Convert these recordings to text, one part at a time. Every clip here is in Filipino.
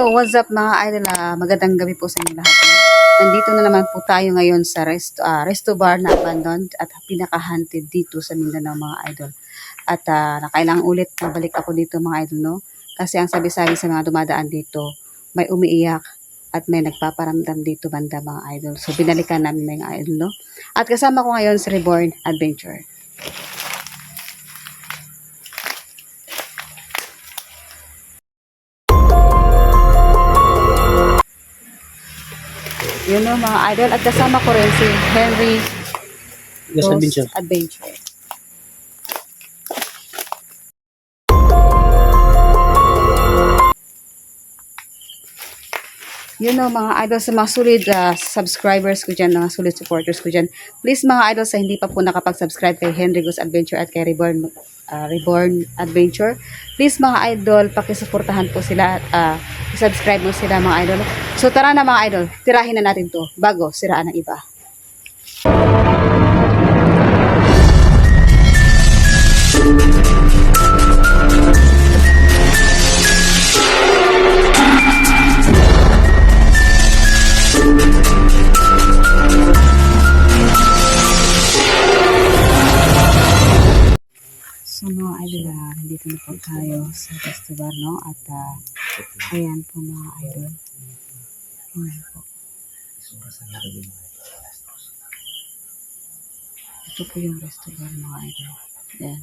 Hello, what's up mga idol? Magandang gabi po sa inyo lahat. Nandito na naman po tayo ngayon sa resto bar na abandoned at pinaka-haunted dito sa Mindanao mga idol. At nakailangan ulit mabalik ako dito mga idol, no? Kasi ang sabi-sabi sa mga dumadaan dito, may umiiyak at may nagpaparamdam dito banda mga idol. So binalikan namin mga idol, no? At kasama ko ngayon si Reborn Adventure. Yun o mga idol. At kasama ko rin si Henry Ghost Adventure. Yun o mga idol, sa mga solid subscribers ko dyan, mga solid supporters ko dyan. Please mga idol, sa hindi pa po nakapag-subscribe kay Henry Ghost Adventure at kay Reborn Adventure, please mga idol, pakisuportahan po sila at subscribe mo sila mga idol. So tara na mga idol, tirahin na natin to bago siraan ng iba. So mga idol, nandito na po tayo sa resto bar, no? At ayan po mga idol. Ayan po. Ito po yung resto bar mga idol. Ayan.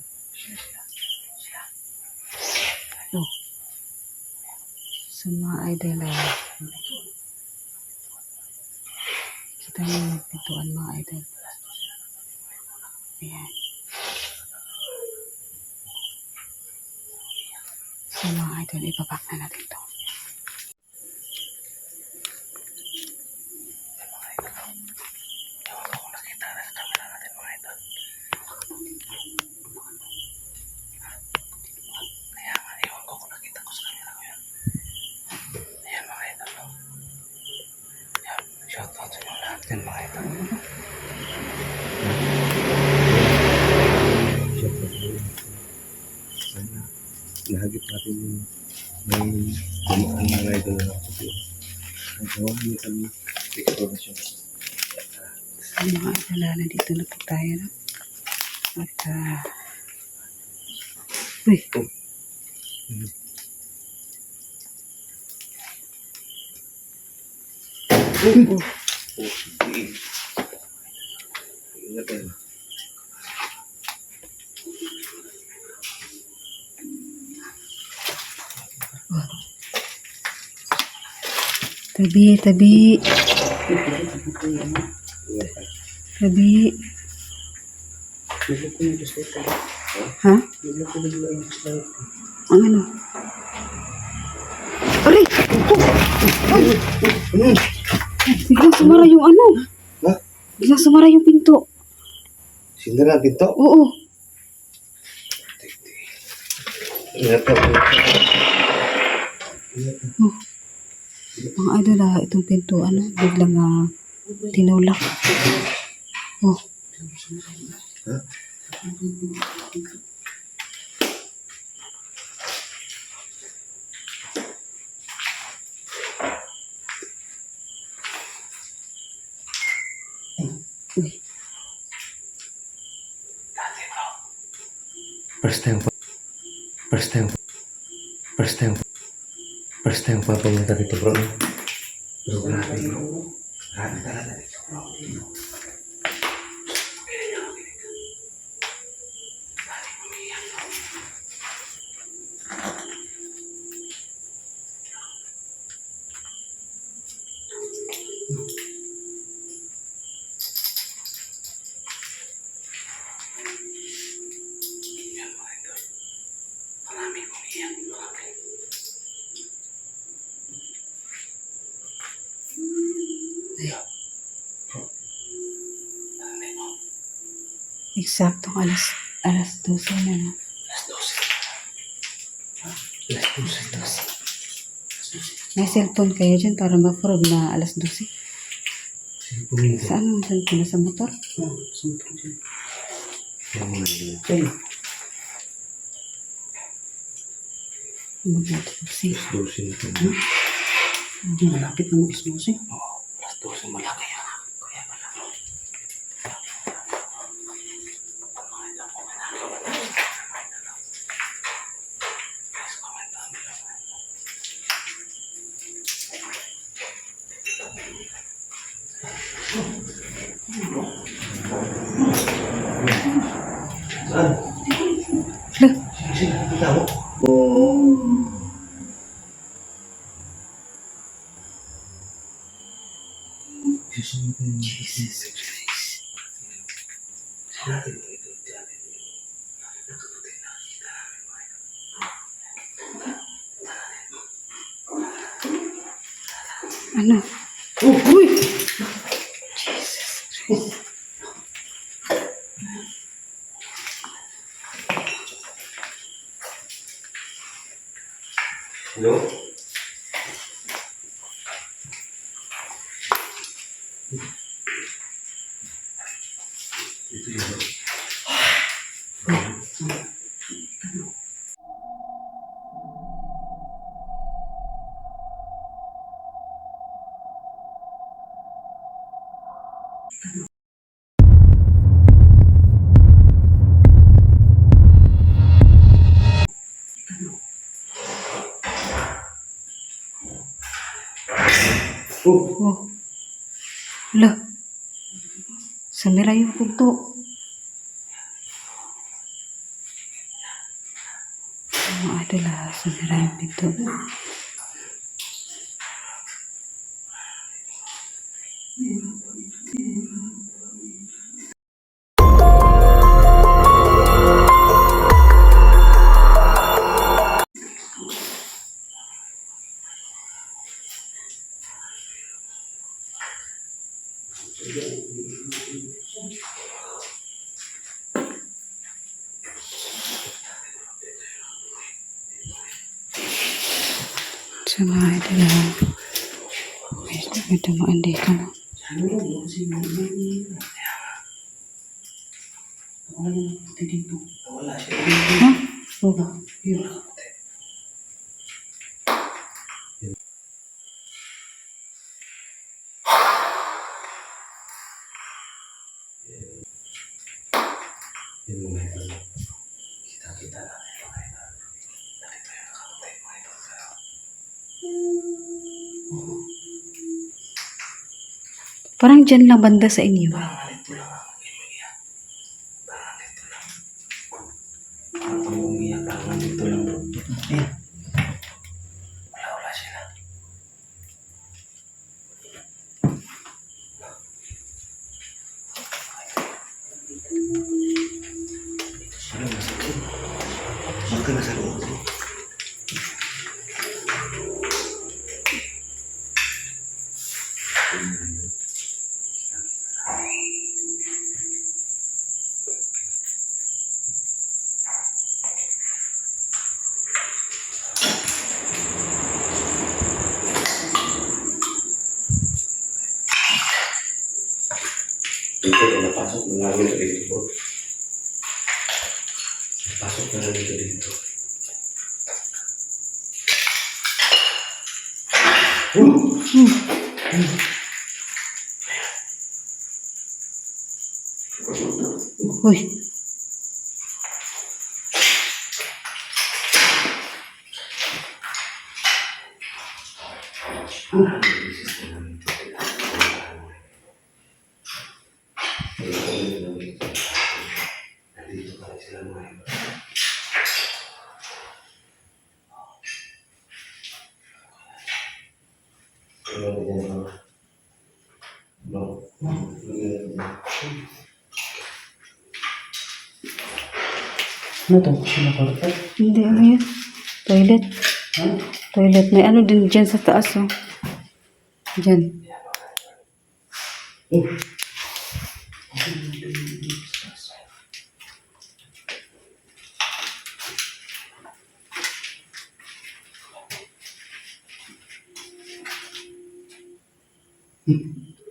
Oh. So mga idol, kita niyo yung pintuan mga idol. Ayan. So mga idol, ipapak na natin to. Shoutout sa inyo lahat yan mga ito. Shoutout sa inyo. Sana nahagip natin yung may dumaan mga ito na nakapagpapit. Ang tawag niyo kami exploration. So mga idol, nandito na po tayo, no? At uy. Tabi. Tabi. Ha? Ang ano? Aray! Biglang sumara yung ano? Ha? Biglang sumara yung pinto. Sinara ang pinto? Oo. Ingat ka. Oh. Mga idol, itong pinto, biglang tinulak. Oh. Ha? Uy. First time pa pumunta dito bro. Pero grabe bro. Grabe talaga dito bro. Eksaktong alas 12 na, no? Alas 12. May cellphone kayo dyan para ma-prove na alas 12. Saan mo cellphone? Sa motor? Sa motor dyan. Mag-12. Alas 12 na ito. Malapit na mag-ismosi. Oo, plus 12 malaki yan. Kaya pala. Saan? Sino? Kita mo? Jesus Christ. Natin mo ito dyan. Natututin na kita namin mga ito. Ano? Uy! Jesus Christ. Hello? Ito yun. Oh. Hala. Samira yung kulto. Mga idol samira yung pinto. So mga idol may tumaan dito. No? Wala siya. Ha? Oh. Yun. Yun mga ito. Kita-kita natin mga ito. Narito yung nakapatay mga ito. Parang dyan lang banda sa inyo. Parang ganito lang ang umiiyak. Parang ganito lang. Parang umiiyak. Parang ganito lang. Ayan. Wala sila. Sila nasa loob. Baka nasa loob. Dito na napasok na namin ito dito. Napasok na namin ito dito. Uy. Nandito pa rin sila mga ito. Ano ba yan? No. Ano to? Sino ko? Hindi, ano yun? Toilet. Ha? Toilet. May ano din dyan sa taas, oh. Dyan. Oh.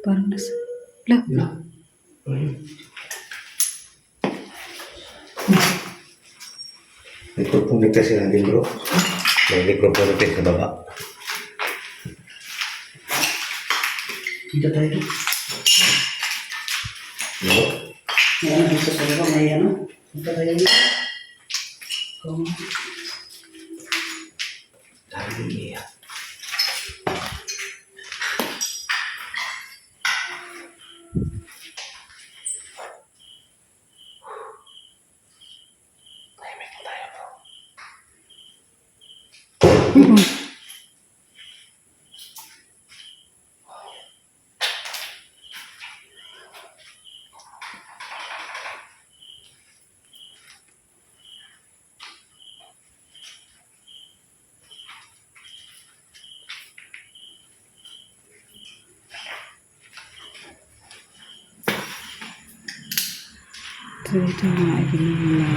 Parang nasa... Lah. Mikrofon nagkasi natin bro. May mikrofon natin sa baba. Dito tayo. Ano? May ano dito sa baba, may ano. Dito tayo. Kung Dahil niya. Tahimik na tayo, bro. So, ito mga idol na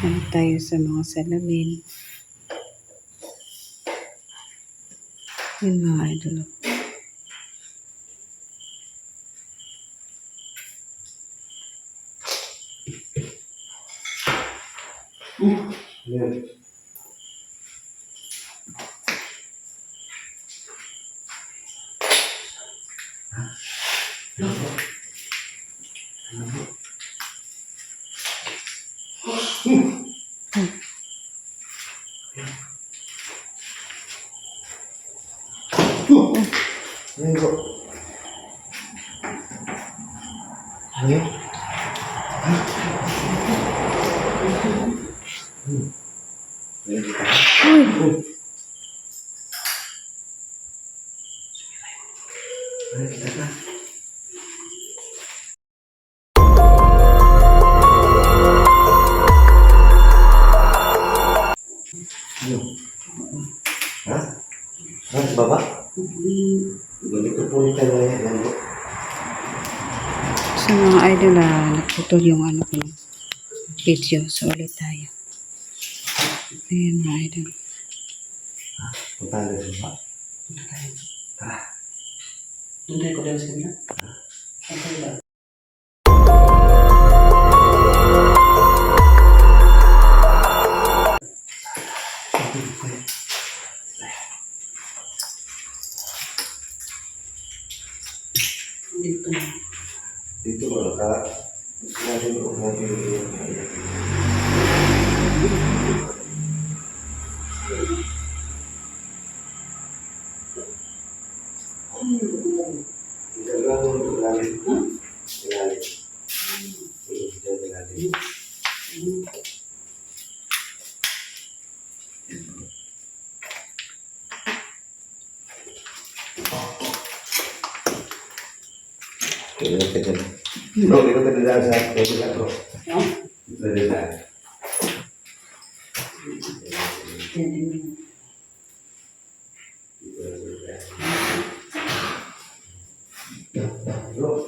ano tayo sa mga salamin. Yun mga idol. Yan. Yan, bro. Ano yun? Yan, dito. Ay, kita na. Ano? Ha? Ha? Sa baba? Ganito po yung kanya yan, bro. So mga idol naputol yung ano ko video. So ulit tayo. Ayan mga idol. Punta na sa baba. dito tayo. Tara. Doon tayo ko dahil sa kanila. Saan tayo ba? Dito na. Dito ko naka. Sinabi ko natin yung Ilalim. Ilalim. Ilalim. Ikot ka dyan. Bro, ikot ka dyan sa kabila, bro. No? Ikot ka dyan. Bro,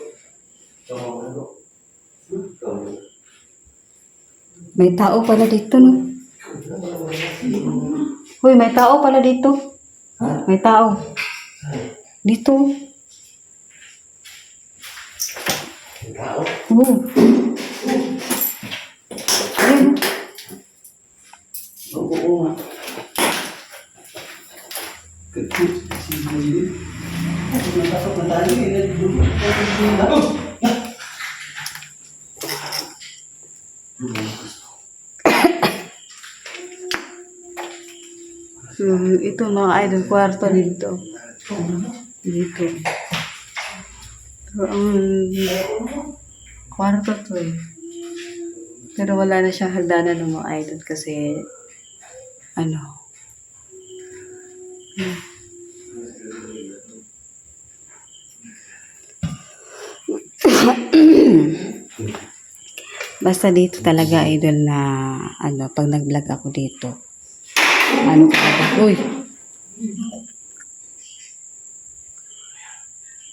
tama ka, bro. Tama. May tao pala dito, no? Hoy, may tao pala dito. Ha? May tao. Dito. Ikaw? Oo. Ayun. Oo nga. Napasok na tayo eh. So, ito mga idol, kwarto dito. Dito. So, ang kwarto to eh. Pero wala na siyang hagdanan ng mga idol kasi ano. Basta dito talaga idol na ano, pag nag-vlog ako dito. Ano talaga? Uy!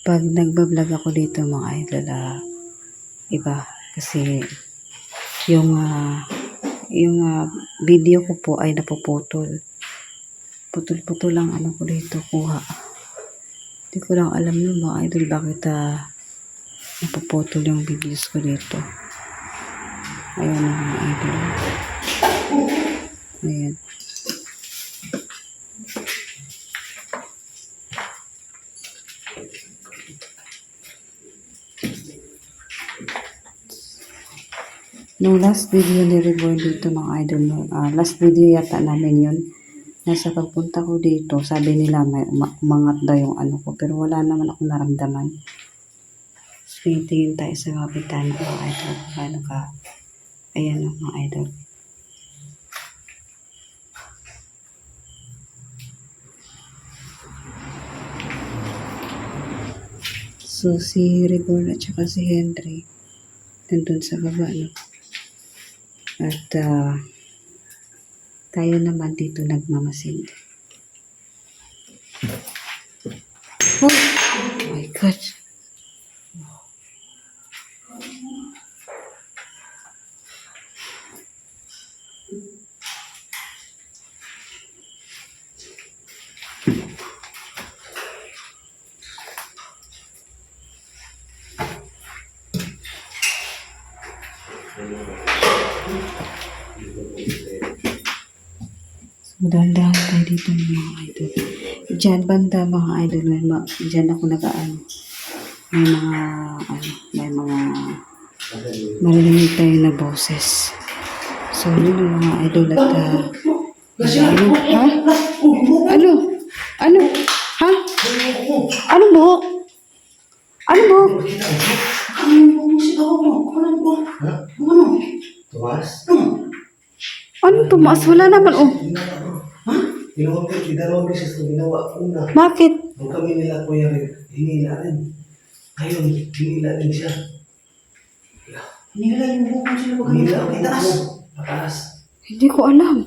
Pag nagbablog ako dito mga idol, iba. Kasi yung video ko po ay napuputol. Putol-putol lang ano ko dito kuha. Hindi ko lang alam nun mga idol bakit napuputol yung videos ko dito. Ayan na mga idol. Ayan. No, last video ni Reborn dito mga idol, no, last video yata namin yun. Nasa pagpunta ko dito, sabi nila may umangat daw yung ano ko, pero wala naman ako naramdaman. So, tingin tayo sa mga bintana mga idol. Paano ka? Ayan o mga idol. So, si Reborn at saka si Henry, nandun sa baba, no? At, tayo naman dito nagmamasid. Oh my God. So, dahan-dahan tayo dito mga idol. Diyan, banda mga idol. Diyan ako nagaan. May mga marinig tayo na boses. So, yun ang mga idol at ano? Ha? Ano? Ano? Ha? Anong buhok? Anong buhok? Tumas? Anong tumaas? Wala naman, oh. Ginawa ko, dalawang beses ko ginawa. Una, Bakit? nung kami nila Kuya Red, hinila rin. Ngayon, hinila rin siya. Hinila yung buko sila pag Hinila ang ang itaas. Pataas. Hindi ko alam.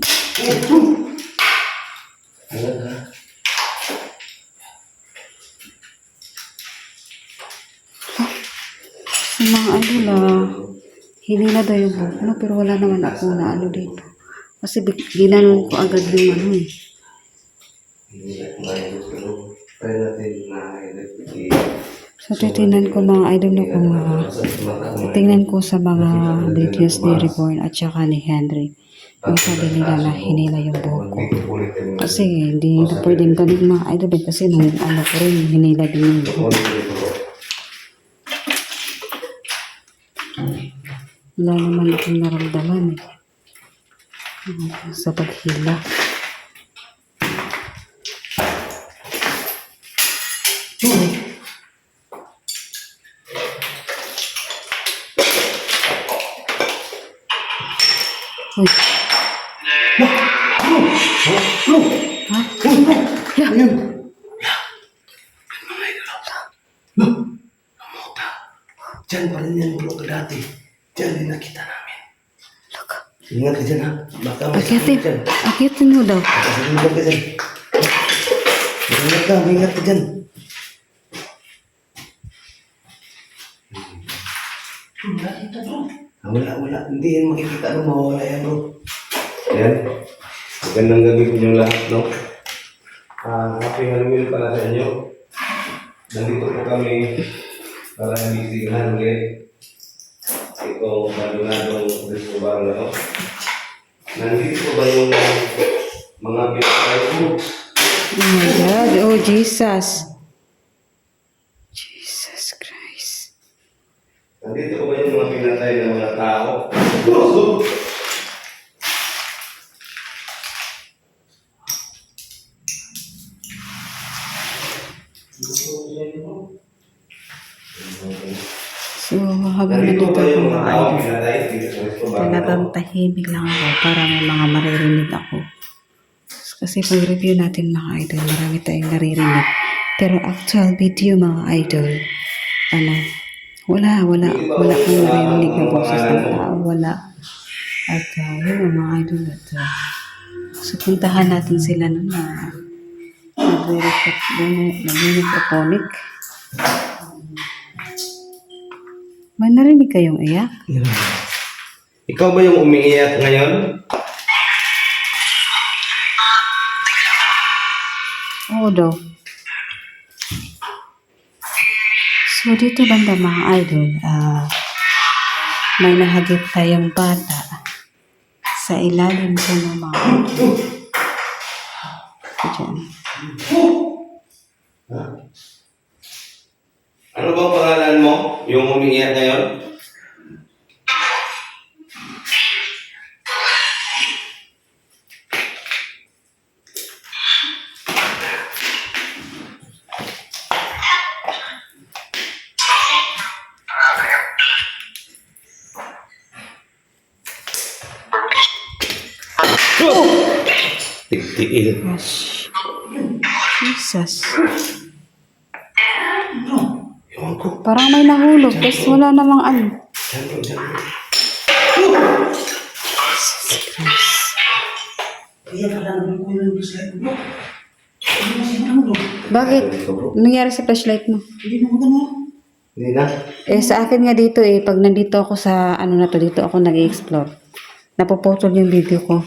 Ayan ha. Sa mga hinila daw yung buhok, no? Pero wala naman ako na ano dito. Kasi ginanon ko agad yung ano eh. Hinila ko nga yung gusto. Try natin na So, titingnan ko mga idol na kung titingnan ko sa mga videos ni Reborn at saka ni Henry. Yung sabi nila na hinila yung buhok ko. Kasi hindi na pwedeng ganun mga idol eh. Kasi nung ano ko rin, hinila din yung buhok. Wala naman akong naramdaman eh. Sa paghila. Uy. Ha? Yeah. Diyan pa rin yan bulok ka dati. Diyan din nakita namin. Ingat ka dyan ha. Baka masakit dyan. Akitin mo daw. Ingat ka dyan. Ingat ka dyan. Wala. Hindi yan makikita no, mawawala yan bro. Ayan. Magandang gabi po yung lahat, no? Happy Halloween pala sa inyo. Nandito po kami para nabisigahan ulit. Ito, Maldonadong Restobar na to. Nandito po ba yung mga pinatay foods? Oh my God. Oh, Jesus. Jesus Christ. Nandito po ba yung mga pinatay ng mga tao? So, habang Nandito nandito ba ako yung mga mga tao idol, pinatay dito sa Restobar na to? talagang tahimik lang ako para may mga maririnig ako. Kasi pag review natin mga idol, marami tayong naririnig. Pero actual video mga idol, wala akong naririnig na boses ng tao, wala. At yun ang mga idol at so puntahan natin sila nun na nagre-recordonic. May narinig kayong iyak? Ikaw ba yung umiiyak ngayon? Oo daw. So, dito banda mga idol, may nahagip tayong bata sa ilalim ko ng mga idol. Diyan. Ano bang pangalan mo? Yung umiiyak ngayon? Tigtiil. Gosh. Jesus. Ewan ko. Parang may nahulog, tapos wala namang ano. Diyan bro, diyan bro. Kaya pala naman ko yung flashlight mo. Hindi mo siya ano, bro. Bakit? Dito bro. Nangyari sa flashlight mo? Hindi mo magano. Hindi na. Sa akin nga dito pag nandito ako sa, ano na to, dito ako nag-explore. Napuputol yung video ko.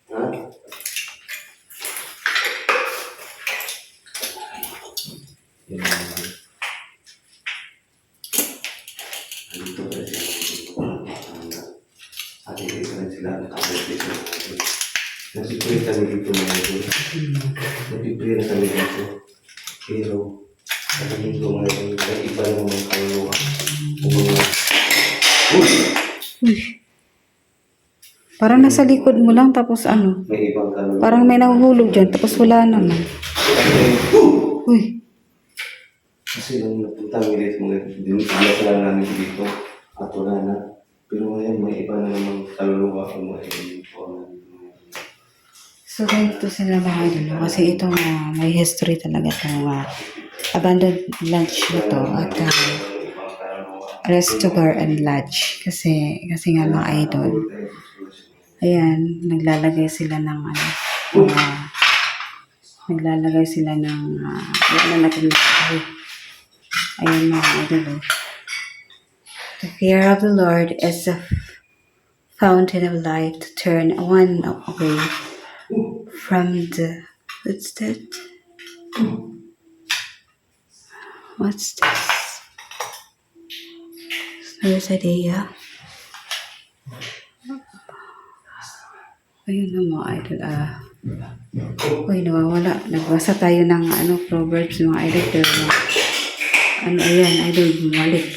Ha? Yan. Andito pa sila. Dito rin sila. Nakabot dito. Nag-pray kami dito mga ito. Nag-pray na kami dito. Pero, sa linggo mga ito, may iba naman kaluluwa. Kung mga... Uy! Uy. Parang nasa likod mo lang, tapos ano, May ibang kaluluwa. parang may nahuhulog dyan, tapos wala naman. Uy. Kasi nung napunta ang ilis mga dinala sila namin dito at wala na. Pero ngayon may iba na namang kaluluwa kung mga po namin. So, ganito sila mga idol. Kasi ito may history talaga itong abandoned lodge na to at resto bar and lodge. Kasi nga mga idol, ayan, naglalagay sila ng naglalagay sila ng wala natin ayan mga idol. The fear of the Lord is a fountain of life to turn one away from the what's that? What's this? There's idea. Ayun na mga idol. Uy, nawawala. Nagbasa tayo ng Proverbs mga idol. Pero ayan, idol, bumalik.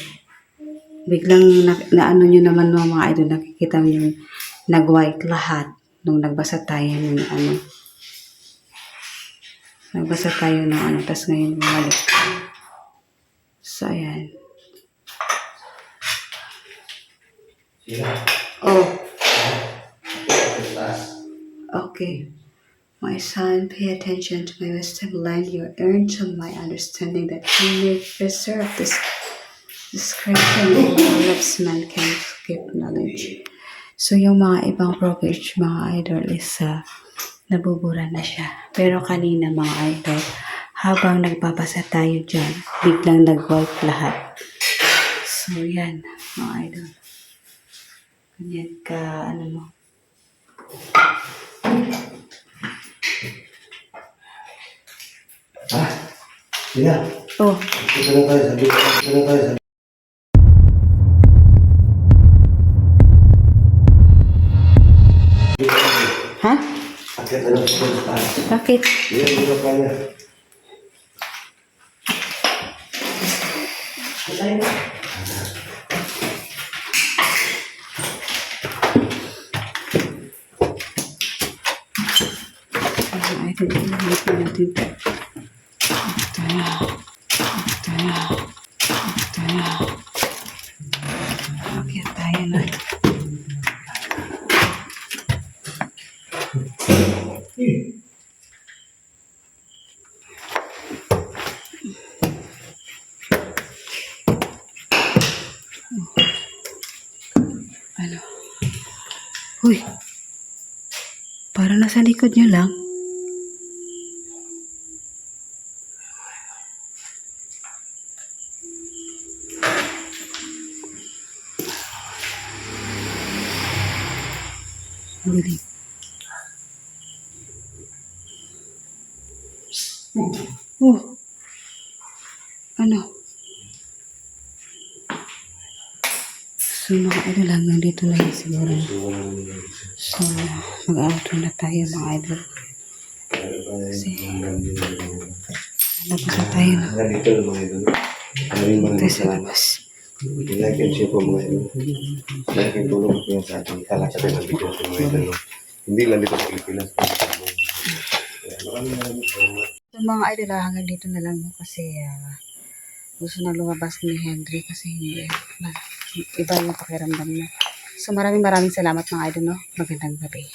Biglang na nyo naman mga idol, nakikita mo yung nag-white lahat nung nagbasa tayo ng nagbasa tayo ng tas ngayon bumalik. So, ayan. Oh. Okay. My son, pay attention to my wisdom, lend your ear to my understanding, that you may preserve this discretion of my lips, man can keep knowledge. So, yung mga ibang proverbs, mga idol, is nabubura na siya. Pero kanina, mga idol, habang nagbabasa tayo dyan, biglang nag-white lahat. So, yan, mga idol. Ganyan ka, mo. Sina, Oh, dito lang tayo sabi. Dito lang tayo sabi. ha? Akit na lang sa taas. Bakit? Yan, dito pa niya. Ay, ito natin. Ito na. Akyat tayo na. Ano? Uy! Para nasa likod nyo lang. Galing. Oh. Ano? So mga idol, hanggang dito na yun siguro. So, mag-outro na tayo mga idol. Labas na tayo. Nandito lang mga idol. Maraming Tayo sa salamat. labas. Like and share po mga idol. Malaking tulong po yan sa ating kalakaran ng video po mga idol. Hindi lang dito sa Pilipinas. Maraming salamat. So mga idol, hanggang dito na lang no, kasi gusto na lumabas ni Henry kasi hindi iba yung pakiramdam niya. So maraming salamat mga idol no. Magandang gabi.